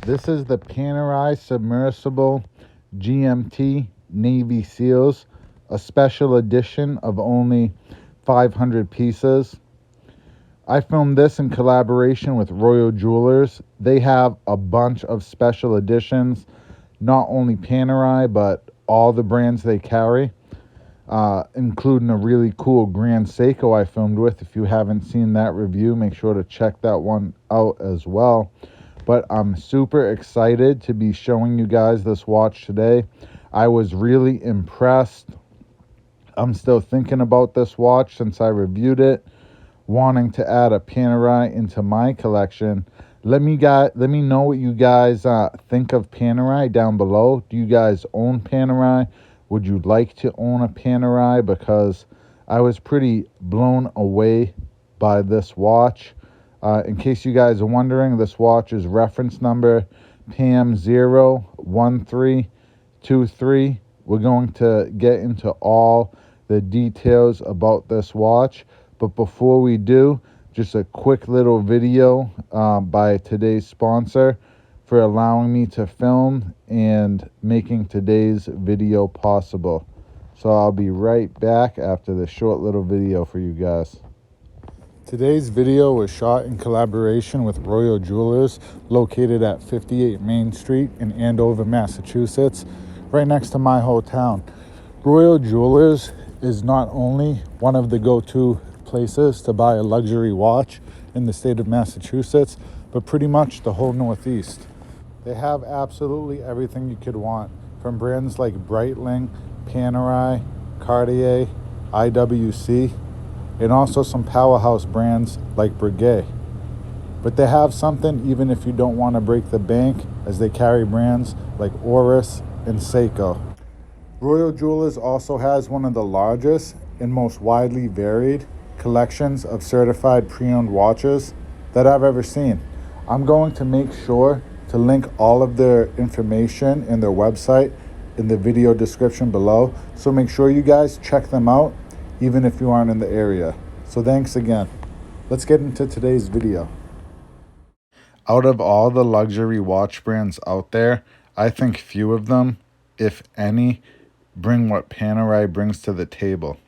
This is the Panerai Submersible GMT Navy Seals, a special edition of only 500 pieces. I filmed this in collaboration with Royal Jewlers. They have a bunch of special editions, not only Panerai, but all the brands they carry, including a really cool Grand Seiko I filmed with. If you haven't seen that review, make sure to check that one out as well. But I'm super excited to be showing you guys this watch today. I was really impressed. I'm still thinking about this watch since I reviewed it, wanting to add a Panerai into my collection. Let me know what you guys think of Panerai down below. Do you guys own Panerai? Would you like to own a Panerai? Because I was pretty blown away by this watch. In case you guys are wondering, this watch is reference number PAM01323. We're going to get into all the details about this watch. But before we do, just a quick little video by today's sponsor for allowing me to film and making today's video possible. So I'll be right back after this short little video for you guys. Today's video was shot in collaboration with Royal Jewlers, located at 58 Main Street in Andover, Massachusetts, right next to my hometown. Royal Jewlers is not only one of the go-to places to buy a luxury watch in the state of Massachusetts, but pretty much the whole Northeast. They have absolutely everything you could want, from brands like Breitling, Panerai, Cartier, IWC, and also some powerhouse brands like Breguet. But they have something even if you don't want to break the bank, as they carry brands like Oris and Seiko. Royal Jewelers also has one of the largest and most widely varied collections of certified pre-owned watches that I've ever seen. I'm going to make sure to link all of their information in their website in the video description below, so make sure you guys check them out even if you aren't in the area. So thanks again. Let's get into today's video. Out of all the luxury watch brands out there, I think few of them, if any, bring what Panerai brings to the table.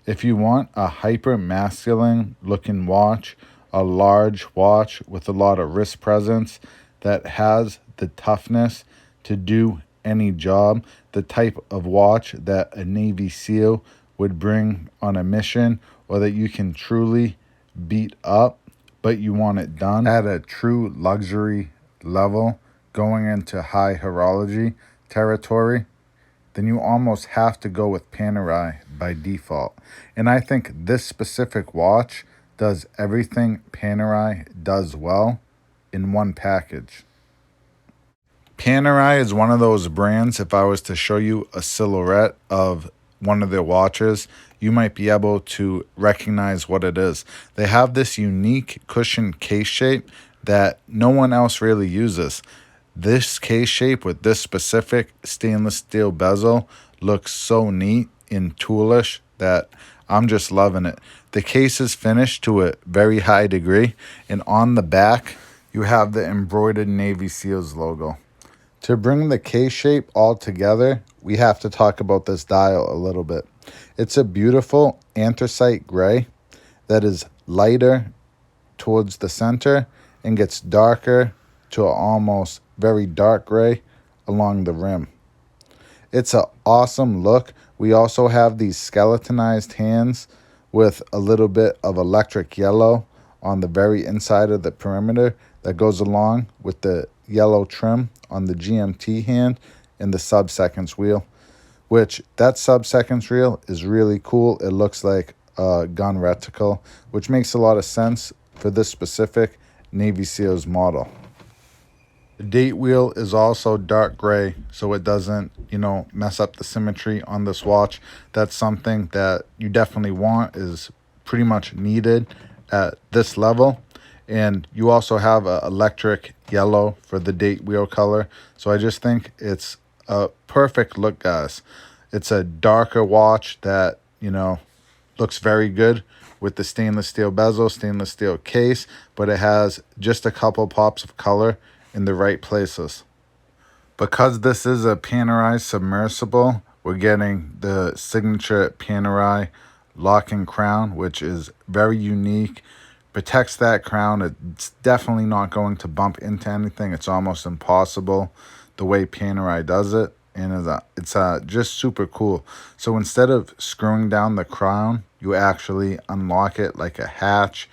If you want a hyper masculine looking watch, a large watch with a lot of wrist presence that has the toughness to do any job, the type of watch that a Navy SEAL would bring on a mission, or that you can truly beat up, but you want it done at a true luxury level, going into high horology territory, then you almost have to go with Panerai by default. And I think this specific watch does everything Panerai does well in one package. Panerai is one of those brands, if I was to show you a silhouette of one of their watches, you might be able to recognize what it is. They have this unique cushion case shape that no one else really uses. This case shape with this specific stainless steel bezel looks so neat and toolish that I'm just loving it. The case is finished to a very high degree, and on the back you have the embroidered Navy Seals logo. To bring the case shape all together, we have to talk about this dial a little bit. It's a beautiful anthracite gray that is lighter towards the center and gets darker to an almost very dark gray along the rim. It's an awesome look. We also have these skeletonized hands with a little bit of electric yellow on the very inside of the perimeter that goes along with the yellow trim on the GMT hand and the sub-seconds wheel, which that sub-seconds wheel is really cool. It looks like a gun reticle, which makes a lot of sense for this specific Navy SEALs model. The date wheel is also dark gray, so it doesn't, mess up the symmetry on this watch. That's something that you definitely want, is pretty much needed at this level. And you also have an electric yellow for the date wheel color. So I just think it's a perfect look, guys. It's a darker watch that, looks very good with the stainless steel bezel, stainless steel case, but it has just a couple pops of color in the right places. Because this is a Panerai submersible, we're getting the signature Panerai lock and crown, which is very unique. Protects that crown. It's definitely not going to bump into anything. It's almost impossible the way Panerai does it. And it's just super cool. So instead of screwing down the crown, you actually unlock it like a hatch.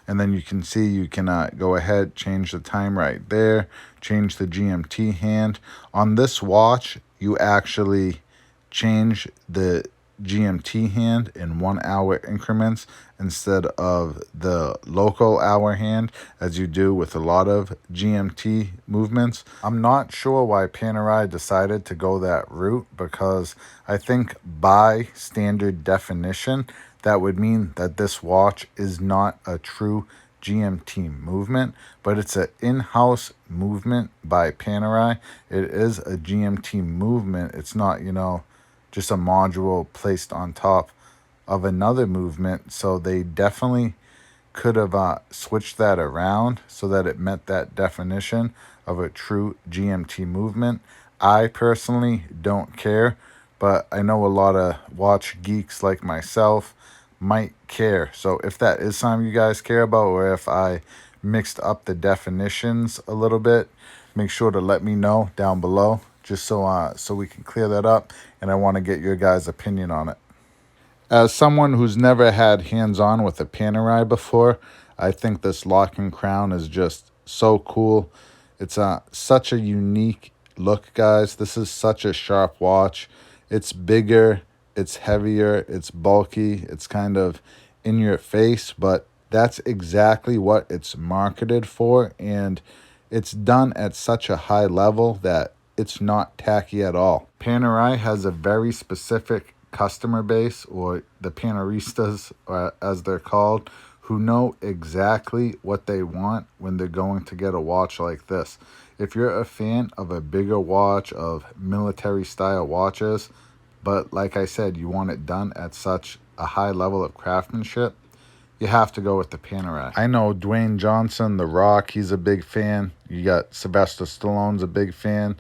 And then you can see you can go ahead, change the time right there, change the GMT hand. On this watch, you actually change the GMT hand in 1 hour increments instead of the local hour hand as you do with a lot of GMT movements. I'm not sure why Panerai decided to go that route, because I think by standard definition that would mean that this watch is not a true GMT movement, but it's an in-house movement by Panerai. It is a GMT movement. It's not, just a module placed on top of another movement. So they definitely could have switched that around so that it met that definition of a true GMT movement. I personally don't care, but I know a lot of watch geeks like myself might care. So if that is something you guys care about, or if I mixed up the definitions a little bit, make sure to let me know down below, just so we can clear that up, and I want to get your guys' opinion on it. As someone who's never had hands-on with a Panerai before, I think this lock and crown is just so cool. It's such a unique look, guys. This is such a sharp watch. It's bigger, it's heavier, it's bulky, it's kind of in your face, but that's exactly what it's marketed for, and it's done at such a high level that it's not tacky at all. Panerai has a very specific customer base, or the Paneristas, as they're called, who know exactly what they want when they're going to get a watch like this. If you're a fan of a bigger watch, of military style watches, but like I said, you want it done at such a high level of craftsmanship, you have to go with the Panerai. I know Dwayne Johnson, The Rock, he's a big fan. You got Sylvester Stallone's a big fan.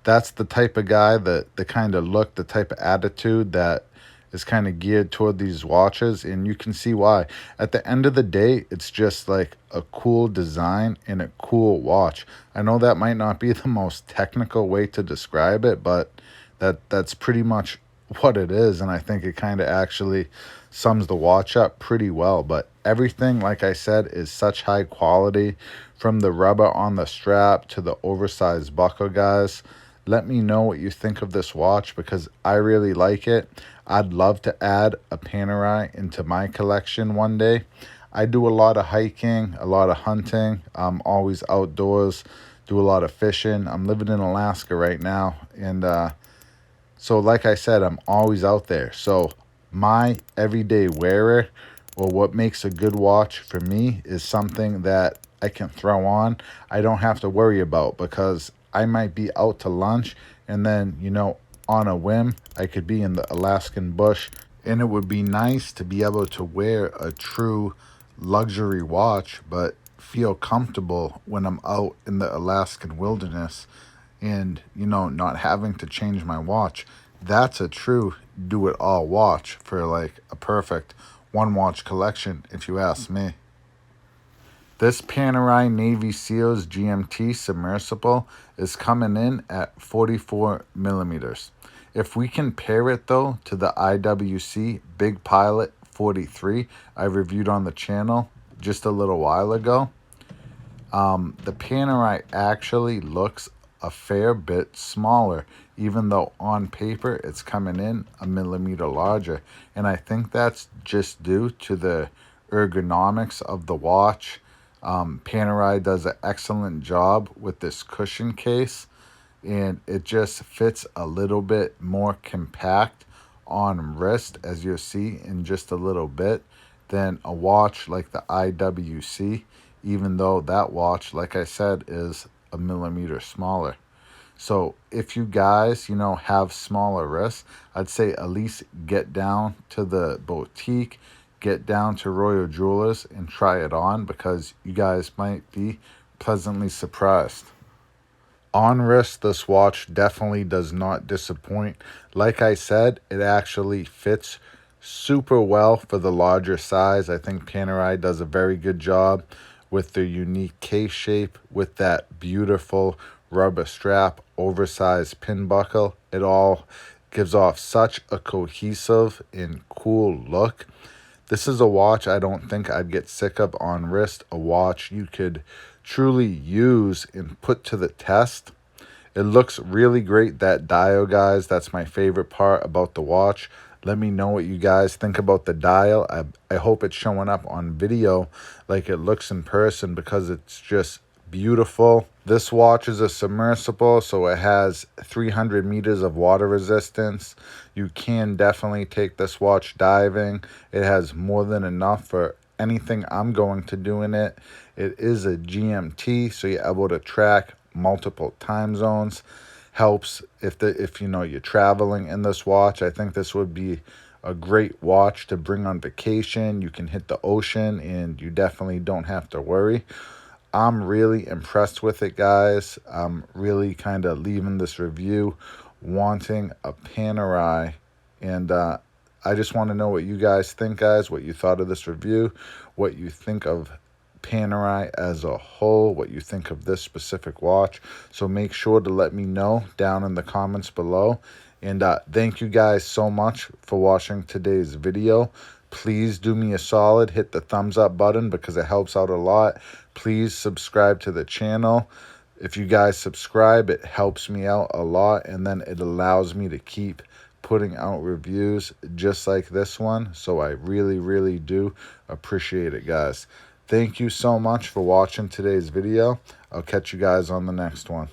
That's the type of guy, the kind of look, the type of attitude that is kind of geared toward these watches, and you can see why. At the end of the day, it's just like a cool design and a cool watch. I know that might not be the most technical way to describe it, but that's pretty much what it is, and I think it kind of actually sums the watch up pretty well. But everything, like I said, is such high quality, from the rubber on the strap to the oversized buckle, guys. Let me know what you think of this watch, because I really like it. I'd love to add a Panerai into my collection one day. I do a lot of hiking, a lot of hunting. I'm always outdoors, do a lot of fishing. I'm living in Alaska right now, and so like I said, I'm always out there. So my everyday wearer, or what makes a good watch for me, is something that I can throw on. I don't have to worry about, because I might be out to lunch, and then, on a whim, I could be in the Alaskan bush, and it would be nice to be able to wear a true luxury watch, but feel comfortable when I'm out in the Alaskan wilderness, and, not having to change my watch. That's a true do-it-all watch for like a perfect one-watch collection, if you ask me. This Panerai Navy Seals GMT Submersible is coming in at 44 millimeters. If we compare it, though, to the IWC Big Pilot 43 I reviewed on the channel just a little while ago, the Panerai actually looks a fair bit smaller, even though on paper it's coming in a millimeter larger. And I think that's just due to the ergonomics of the watch. Panerai does an excellent job with this cushion case, and it just fits a little bit more compact on wrist, as you'll see in just a little bit, than a watch like the IWC, even though that watch, like I said, is a millimeter smaller. So if you guys, have smaller wrists, I'd say at least get down to the boutique, get down to Royal Jewlers and try it on, because you guys might be pleasantly surprised. On wrist, this watch definitely does not disappoint. Like I said, it actually fits super well for the larger size. I think Panerai does a very good job with their unique case shape, with that beautiful rubber strap, oversized pin buckle. It all gives off such a cohesive and cool look. This is a watch I don't think I'd get sick of on wrist, a watch you could truly use and put to the test. It looks really great, that dial, guys. That's my favorite part about the watch. Let me know what you guys think about the dial. I hope it's showing up on video like it looks in person, because it's just beautiful. This watch is a submersible, so it has 300 meters of water resistance. You can definitely take this watch diving. It has more than enough for anything I'm going to do in it. It is a GMT, so you're able to track multiple time zones. Helps if you know you're traveling in this watch. I think this would be a great watch to bring on vacation. You can hit the ocean and you definitely don't have to worry. I'm really impressed with it, guys. I'm really kind of leaving this review wanting a Panerai, and I just want to know what you guys think, guys, what you thought of this review, what you think of Panerai as a whole, what you think of this specific watch. So make sure to let me know down in the comments below. And thank you guys so much for watching today's video. Please do me a solid, hit the thumbs up button because it helps out a lot. Please subscribe to the channel. If you guys subscribe, it helps me out a lot, and then it allows me to keep putting out reviews just like this one. So I really, really do appreciate it, guys. Thank you so much for watching today's video. I'll catch you guys on the next one.